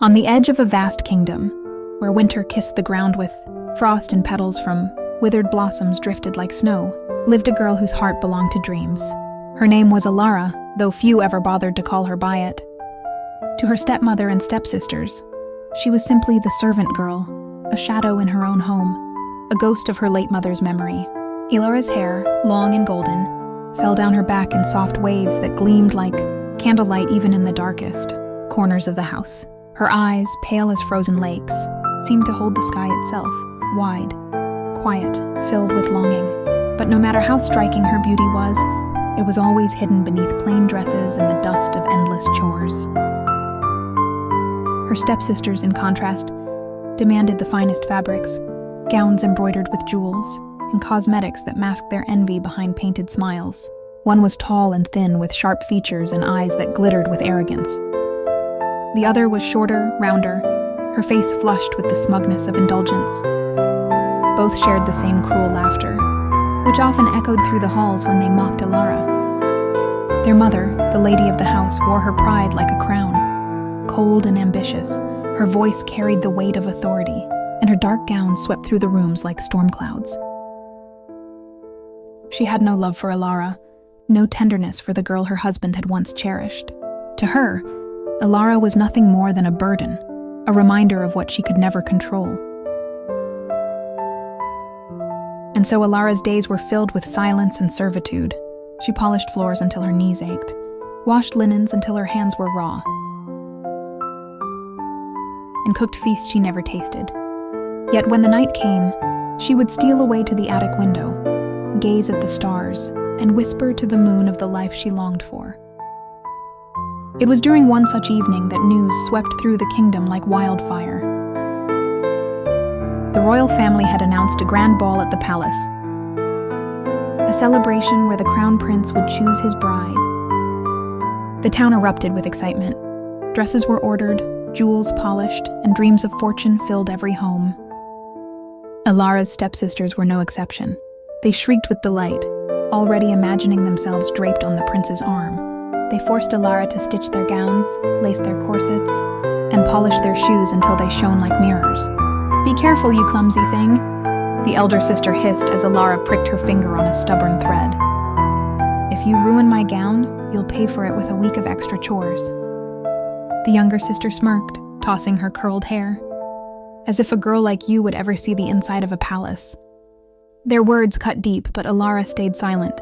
On the edge of a vast kingdom, where winter kissed the ground with frost and petals from withered blossoms drifted like snow, lived a girl whose heart belonged to dreams. Her name was Alara, though few ever bothered to call her by it. To her stepmother and stepsisters, she was simply the servant girl, a shadow in her own home, a ghost of her late mother's memory. Alara's hair, long and golden, fell down her back in soft waves that gleamed like candlelight even in the darkest corners of the house. Her eyes, pale as frozen lakes, seemed to hold the sky itself, wide, quiet, filled with longing. But no matter how striking her beauty was, it was always hidden beneath plain dresses and the dust of endless chores. Her stepsisters, in contrast, demanded the finest fabrics, gowns embroidered with jewels, and cosmetics that masked their envy behind painted smiles. One was tall and thin, with sharp features and eyes that glittered with arrogance. The other was shorter, rounder, her face flushed with the smugness of indulgence. Both shared the same cruel laughter, which often echoed through the halls when they mocked Alara. Their mother, the lady of the house, wore her pride like a crown. Cold and ambitious, her voice carried the weight of authority, and her dark gown swept through the rooms like storm clouds. She had no love for Alara, no tenderness for the girl her husband had once cherished. To her, Alara was nothing more than a burden, a reminder of what she could never control. And so Alara's days were filled with silence and servitude. She polished floors until her knees ached, washed linens until her hands were raw, and cooked feasts she never tasted. Yet when the night came, she would steal away to the attic window, gaze at the stars, and whisper to the moon of the life she longed for. It was during one such evening that news swept through the kingdom like wildfire. The royal family had announced a grand ball at the palace, a celebration where the crown prince would choose his bride. The town erupted with excitement. Dresses were ordered, jewels polished, and dreams of fortune filled every home. Alara's stepsisters were no exception. They shrieked with delight, already imagining themselves draped on the prince's arm. They forced Alara to stitch their gowns, lace their corsets, and polish their shoes until they shone like mirrors. "Be careful, you clumsy thing," the elder sister hissed as Alara pricked her finger on a stubborn thread. "If you ruin my gown, you'll pay for it with a week of extra chores." The younger sister smirked, tossing her curled hair, as if a girl like you would ever see the inside of a palace. Their words cut deep, but Alara stayed silent.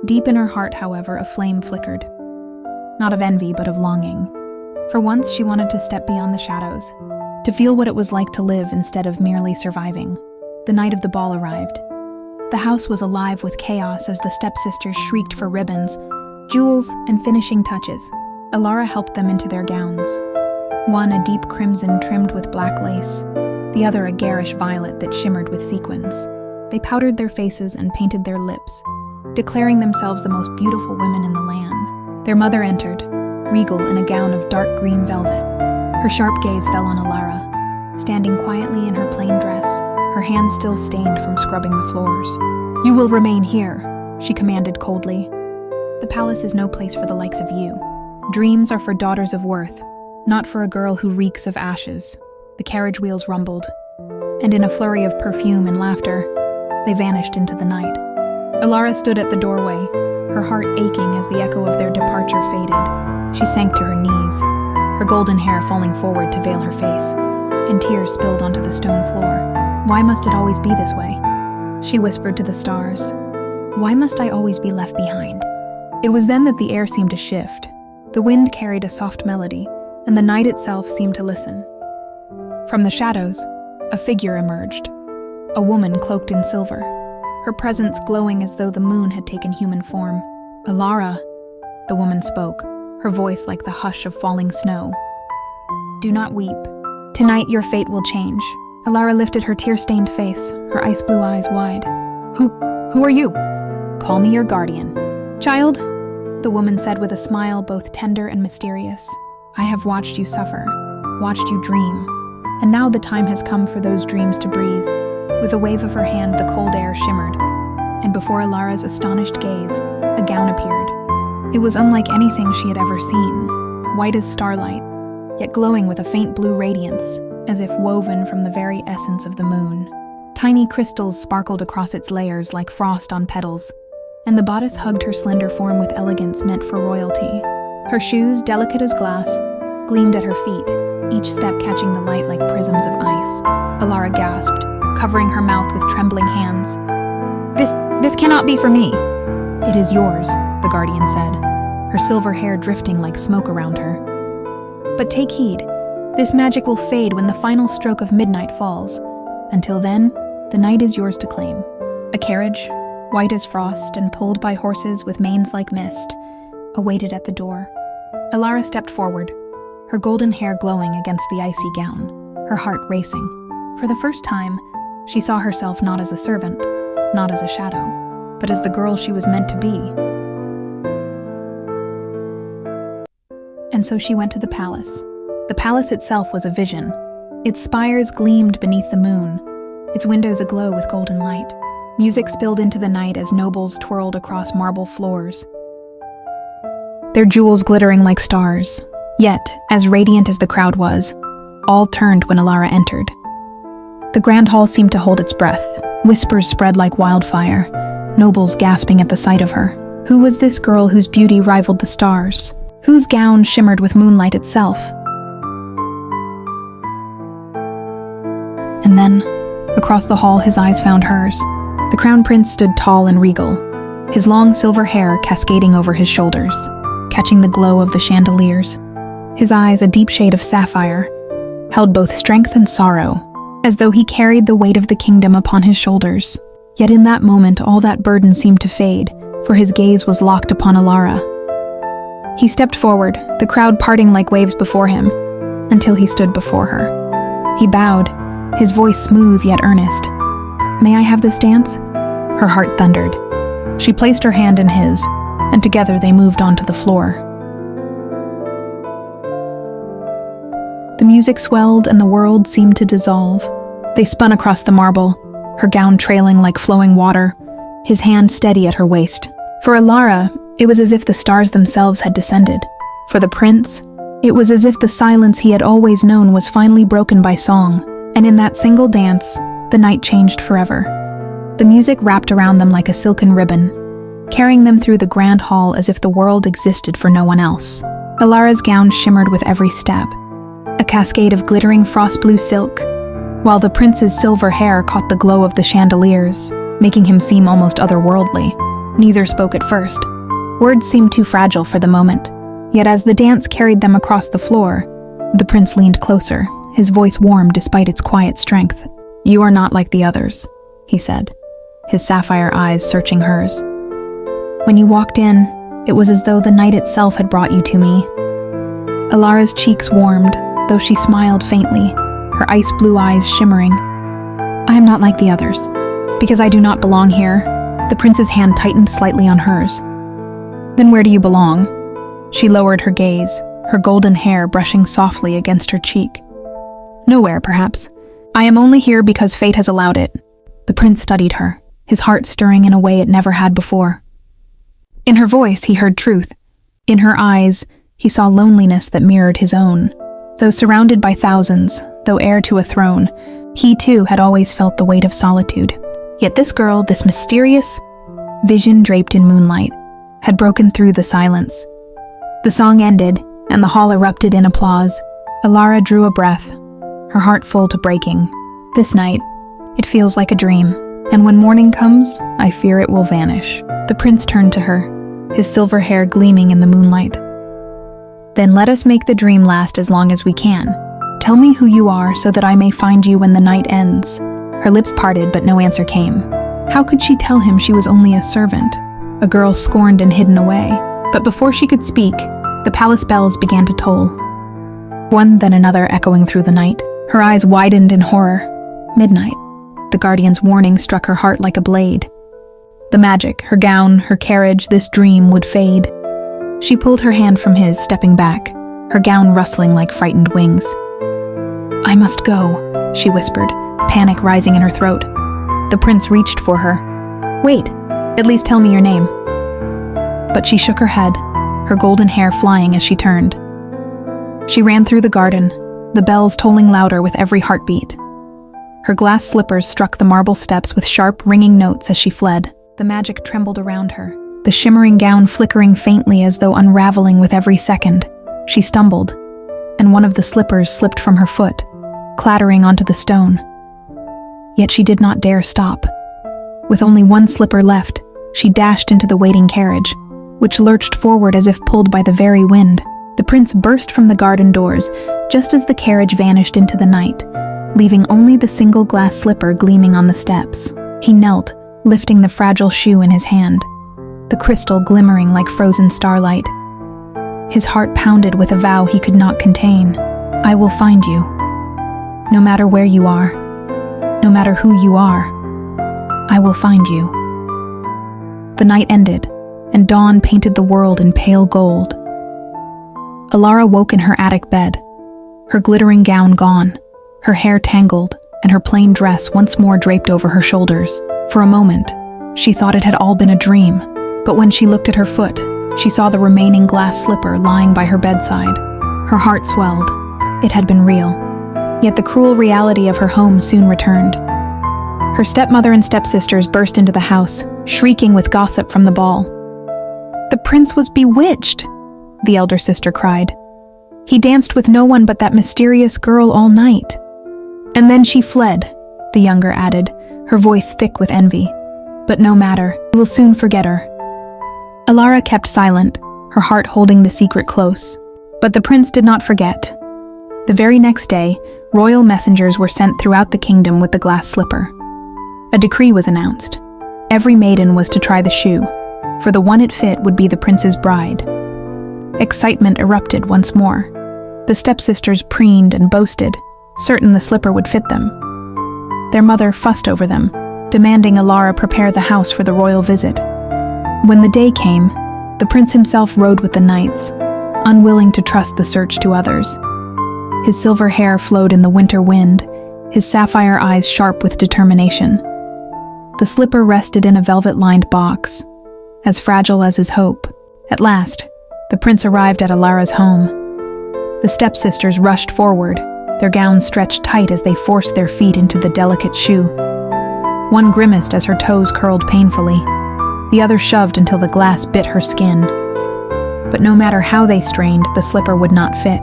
Deep in her heart, however, a flame flickered. Not of envy, but of longing. For once, she wanted to step beyond the shadows, to feel what it was like to live instead of merely surviving. The night of the ball arrived. The house was alive with chaos as the stepsisters shrieked for ribbons, jewels, and finishing touches. Alara helped them into their gowns. One a deep crimson trimmed with black lace, the other a garish violet that shimmered with sequins. They powdered their faces and painted their lips, declaring themselves the most beautiful women in the land. Their mother entered, regal in a gown of dark green velvet. Her sharp gaze fell on Alara, standing quietly in her plain dress, her hands still stained from scrubbing the floors. "You will remain here," she commanded coldly. "The palace is no place for the likes of you. Dreams are for daughters of worth, not for a girl who reeks of ashes." The carriage wheels rumbled, and in a flurry of perfume and laughter, they vanished into the night. Alara stood at the doorway, her heart aching as the echo of their departure faded. She sank to her knees, her golden hair falling forward to veil her face, and tears spilled onto the stone floor. "Why must it always be this way?" she whispered to the stars. "Why must I always be left behind?" It was then that the air seemed to shift. The wind carried a soft melody, and the night itself seemed to listen. From the shadows, a figure emerged, a woman cloaked in silver, her presence glowing as though the moon had taken human form. "Alara," the woman spoke, her voice like the hush of falling snow. "Do not weep. Tonight your fate will change." Alara lifted her tear-stained face, her ice-blue eyes wide. Who are you?" "Call me your guardian." "Child," the woman said with a smile both tender and mysterious, "I have watched you suffer, watched you dream, and now the time has come for those dreams to breathe." With a wave of her hand, the cold air shimmered, and before Alara's astonished gaze, a gown appeared. It was unlike anything she had ever seen, white as starlight, yet glowing with a faint blue radiance, as if woven from the very essence of the moon. Tiny crystals sparkled across its layers like frost on petals, and the bodice hugged her slender form with elegance meant for royalty. Her shoes, delicate as glass, gleamed at her feet, each step catching the light like prisms of ice. Alara gasped, covering her mouth with trembling hands. This cannot be for me. It is yours, the guardian said, her silver hair drifting like smoke around her. But take heed, this magic will fade when the final stroke of midnight falls. Until then, the night is yours to claim. A carriage, white as frost and pulled by horses with manes like mist, awaited at the door. Alara stepped forward, her golden hair glowing against the icy gown, her heart racing. For the first time, she saw herself not as a servant, not as a shadow, but as the girl she was meant to be. And so she went to the palace. The palace itself was a vision. Its spires gleamed beneath the moon, its windows aglow with golden light. Music spilled into the night as nobles twirled across marble floors, their jewels glittering like stars. Yet, as radiant as the crowd was, all turned when Alara entered. The grand hall seemed to hold its breath. Whispers spread like wildfire, nobles gasping at the sight of her. Who was this girl whose beauty rivaled the stars? Whose gown shimmered with moonlight itself? And then, across the hall, his eyes found hers. The crown prince stood tall and regal, his long silver hair cascading over his shoulders, catching the glow of the chandeliers. His eyes, a deep shade of sapphire, held both strength and sorrow, as though he carried the weight of the kingdom upon his shoulders. Yet in that moment, all that burden seemed to fade, for his gaze was locked upon Alara. He stepped forward, the crowd parting like waves before him, until he stood before her. He bowed, his voice smooth yet earnest. "May I have this dance?" Her heart thundered. She placed her hand in his, and together they moved onto the floor. The music swelled and the world seemed to dissolve. They spun across the marble, her gown trailing like flowing water, his hand steady at her waist. For Alara, it was as if the stars themselves had descended. For the prince, it was as if the silence he had always known was finally broken by song. And in that single dance, the night changed forever. The music wrapped around them like a silken ribbon, carrying them through the grand hall as if the world existed for no one else. Alara's gown shimmered with every step, a cascade of glittering frost-blue silk, while the prince's silver hair caught the glow of the chandeliers, making him seem almost otherworldly. Neither spoke at first. Words seemed too fragile for the moment. Yet as the dance carried them across the floor, the prince leaned closer, his voice warm despite its quiet strength. "You are not like the others," he said, his sapphire eyes searching hers. "When you walked in, it was as though the night itself had brought you to me." Alara's cheeks warmed, though she smiled faintly, her ice-blue eyes shimmering. "I am not like the others, because I do not belong here." The prince's hand tightened slightly on hers. "Then where do you belong?" She lowered her gaze, her golden hair brushing softly against her cheek. "Nowhere, perhaps. I am only here because fate has allowed it." The prince studied her, his heart stirring in a way it never had before. In her voice, he heard truth. In her eyes, he saw loneliness that mirrored his own. Though surrounded by thousands, though heir to a throne, he too had always felt the weight of solitude. Yet this girl, this mysterious vision draped in moonlight, had broken through the silence. The song ended, and the hall erupted in applause. Alara drew a breath, her heart full to breaking. "This night, it feels like a dream, and when morning comes, I fear it will vanish." The prince turned to her, his silver hair gleaming in the moonlight. "Then let us make the dream last as long as we can. Tell me who you are so that I may find you when the night ends." Her lips parted, but no answer came. How could she tell him she was only a servant, a girl scorned and hidden away? But before she could speak, the palace bells began to toll, one then another echoing through the night. Her eyes widened in horror. Midnight. The guardian's warning struck her heart like a blade. The magic, her gown, her carriage, this dream would fade. She pulled her hand from his, stepping back, her gown rustling like frightened wings. "I must go," she whispered, panic rising in her throat. The prince reached for her. "Wait, at least tell me your name." But she shook her head, her golden hair flying as she turned. She ran through the garden, the bells tolling louder with every heartbeat. Her glass slippers struck the marble steps with sharp, ringing notes as she fled. The magic trembled around her, the shimmering gown flickering faintly as though unraveling with every second. She stumbled, and one of the slippers slipped from her foot, clattering onto the stone. Yet she did not dare stop. With only one slipper left, she dashed into the waiting carriage, which lurched forward as if pulled by the very wind. The prince burst from the garden doors just as the carriage vanished into the night, leaving only the single glass slipper gleaming on the steps. He knelt, lifting the fragile shoe in his hand, the crystal glimmering like frozen starlight. His heart pounded with a vow he could not contain. I will find you. No matter where you are, no matter who you are, I will find you. The night ended, and dawn painted the world in pale gold. Alara woke in her attic bed, her glittering gown gone, her hair tangled, and her plain dress once more draped over her shoulders. For a moment, she thought it had all been a dream, but when she looked at her foot, she saw the remaining glass slipper lying by her bedside. Her heart swelled. It had been real. Yet the cruel reality of her home soon returned. Her stepmother and stepsisters burst into the house, shrieking with gossip from the ball. "The prince was bewitched," the elder sister cried. "He danced with no one but that mysterious girl all night." "And then she fled," the younger added, her voice thick with envy. "But no matter, we will soon forget her." Alara kept silent, her heart holding the secret close. But the prince did not forget. The very next day, royal messengers were sent throughout the kingdom with the glass slipper. A decree was announced. Every maiden was to try the shoe, for the one it fit would be the prince's bride. Excitement erupted once more. The stepsisters preened and boasted, certain the slipper would fit them. Their mother fussed over them, demanding Alara prepare the house for the royal visit. When the day came, the prince himself rode with the knights, unwilling to trust the search to others. His silver hair flowed in the winter wind, his sapphire eyes sharp with determination. The slipper rested in a velvet-lined box, as fragile as his hope. At last, the prince arrived at Alara's home. The stepsisters rushed forward, their gowns stretched tight as they forced their feet into the delicate shoe. One grimaced as her toes curled painfully. The other shoved until the glass bit her skin. But no matter how they strained, the slipper would not fit.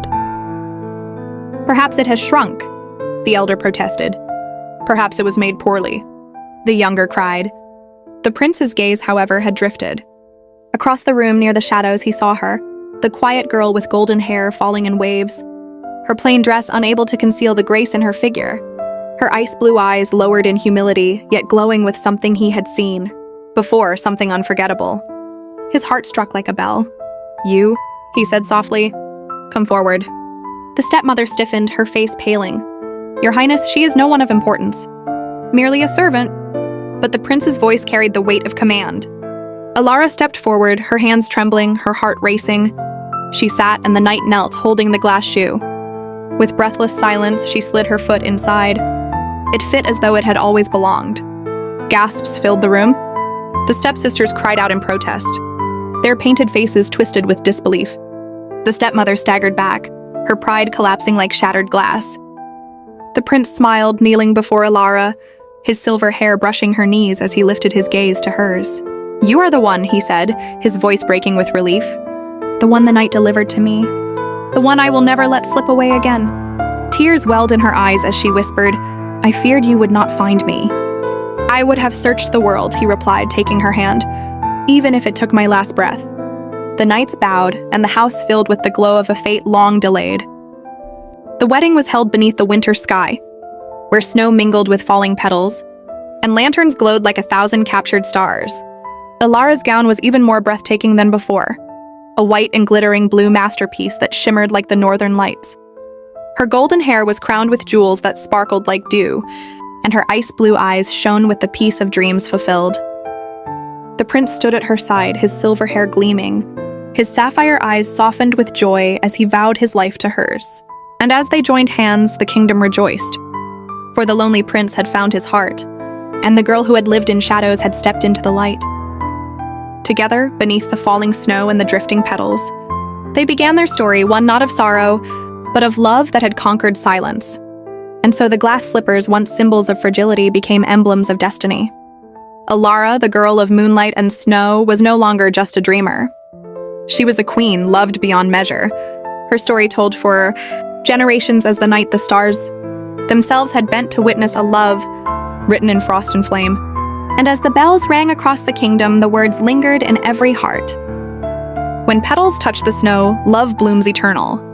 "Perhaps it has shrunk," the elder protested. "Perhaps it was made poorly," the younger cried. The prince's gaze, however, had drifted. Across the room near the shadows he saw her, the quiet girl with golden hair falling in waves, her plain dress unable to conceal the grace in her figure, her ice-blue eyes lowered in humility, yet glowing with something he had seen before, something unforgettable. His heart struck like a bell. "You," he said softly. "Come forward." The stepmother stiffened, her face paling. "Your Highness, she is no one of importance. Merely a servant." But the prince's voice carried the weight of command. Alara stepped forward, her hands trembling, her heart racing. She sat, and the knight knelt, holding the glass shoe. With breathless silence, she slid her foot inside. It fit as though it had always belonged. Gasps filled the room. The stepsisters cried out in protest. Their painted faces twisted with disbelief. The stepmother staggered back, her pride collapsing like shattered glass. The prince smiled, kneeling before Alara, his silver hair brushing her knees as he lifted his gaze to hers. "You are the one," he said, his voice breaking with relief. "The one the night delivered to me. The one I will never let slip away again." Tears welled in her eyes as she whispered, "I feared you would not find me." "I would have searched the world," he replied, taking her hand, "even if it took my last breath." The knights bowed, and the house filled with the glow of a fate long delayed. The wedding was held beneath the winter sky, where snow mingled with falling petals, and lanterns glowed like 1,000 captured stars. Alara's gown was even more breathtaking than before, a white and glittering blue masterpiece that shimmered like the northern lights. Her golden hair was crowned with jewels that sparkled like dew, and her ice-blue eyes shone with the peace of dreams fulfilled. The prince stood at her side, his silver hair gleaming, his sapphire eyes softened with joy as he vowed his life to hers. And as they joined hands, the kingdom rejoiced, for the lonely prince had found his heart, and the girl who had lived in shadows had stepped into the light. Together, beneath the falling snow and the drifting petals, they began their story, one not of sorrow, but of love that had conquered silence. And so the glass slippers, once symbols of fragility, became emblems of destiny. Alara, the girl of moonlight and snow, was no longer just a dreamer. She was a queen, loved beyond measure. Her story told for generations as the night the stars themselves had bent to witness a love written in frost and flame. And as the bells rang across the kingdom, the words lingered in every heart. When petals touch the snow, love blooms eternal.